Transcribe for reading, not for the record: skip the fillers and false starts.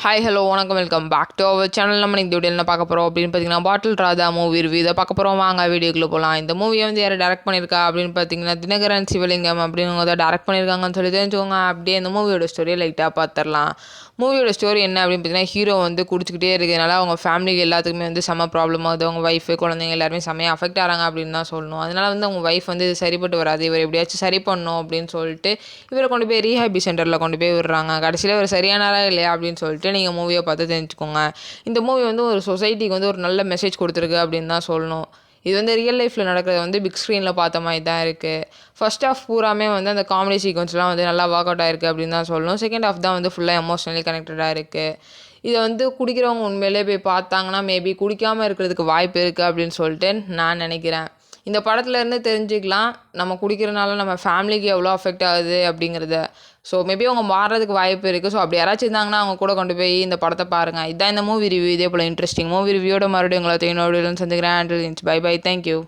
Hi hello வணக்கம் welcome back to our channel. நம்ம இந்த வீடியோ என்ன பார்க்க போகிறோம் அப்படின்னு பார்த்தீங்கன்னா, பாட்டில் ராதா மூவி ரிவ்யூ இதை பார்க்க போகிறோம். வாங்க வீடியோக்குள்ளே போகலாம். இந்த மூவியை வந்து யார் டேரக்ட் பண்ணியிருக்கா அப்படின்னு பார்த்தீங்கன்னா, தினகரன் சிவலிங்கம் அப்படின்னு தான் டேரக்ட் பண்ணியிருக்காங்கன்னு சொல்லி தெரிஞ்சுக்கோங்க. அப்படியே இந்த மூவியோட ஸ்டோரியை லைட்டாக பார்த்துடலாம். மூவியோட ஸ்டோரி என்ன அப்படின்னு பார்த்தீங்கன்னா, ஹீரோ வந்து குடிச்சிக்கிட்டே இருக்கிறதுனால அவங்க ஃபேமிலிக்கு எல்லாத்துக்குமே வந்து செம்ம ப்ராப்ளம் ஆகுது. அவங்க ஒய்ஃபு குழந்தைங்க எல்லாருமே செம்மையாக அஃபெக்ட் ஆகிறாங்க அப்படின்னு தான் சொல்லணும். அதனால வந்து அவங்க ஒய்ஃப் வந்து இது சரிப்பட்டு வராது, இவர் எப்படியாச்சும் சரி பண்ணணும் அப்படின்னு சொல்லிட்டு இவரை கொண்டு போய் ரீஹாபி சென்டரில் கொண்டு போய் விடுறாங்க. கடைசியில் இவர் சரியானாரா இல்லையா அப்படின்னு சொல்லிட்டு நீங்கள் மூவியை பார்த்து தெரிஞ்சுக்கோங்க. இந்த மூவி வந்து ஒரு சொசைட்டிக்கு வந்து ஒரு நல்ல மெசேஜ் கொடுத்துருக்கு அப்படின்னு தான் சொல்லணும். இது வந்து ரியல் லைஃப்பில் நடக்கிறது வந்து பிக் ஸ்க்ரீனில் பார்த்த மாதிரி தான் இருக்குது. ஃபர்ஸ்ட் ஆஃப் பூராமே வந்து அந்த காமெடி சீக்வன்ஸ்லாம் வந்து நல்லா ஒர்க் அவுட் ஆயிருக்கு அப்படின்னு தான் சொல்லணும். செகண்ட் ஆஃப் தான் வந்து ஃபுல்லாக எமோஷ்னலி கனெக்டடாக இருக்குது. இதை வந்து குடிக்கிறவங்க உண்மையிலே போய் பார்த்தாங்கன்னா மேபி குடிக்காமல் இருக்கிறதுக்கு வாய்ப்பு இருக்குது அப்படின்னு சொல்லிட்டு நான் நினைக்கிறேன். இந்த படத்துலேருந்து தெரிஞ்சுக்கலாம் நம்ம குடிக்கிறனால நம்ம ஃபேமிலிக்கு எவ்வளோ அஃபெக்ட் ஆகுது அப்படிங்கிறத. ஸோ மேபி அவங்க மாறுறதுக்கு வாய்ப்பு இருக்குது. ஸோ அப்படி யாராச்சும் இருந்தாங்கன்னா அவங்க கூட கொண்டு போய் இந்த படத்தை பாருங்கள். இதுதான் இந்த மூவி ரிவ்யூ. இதே போல் இன்ட்ரெஸ்டிங் மூவி ரிவ்யூவோட மறுபடியும் உங்களை இன்னொரு சந்திக்கிறேன். Bye bye, thank you.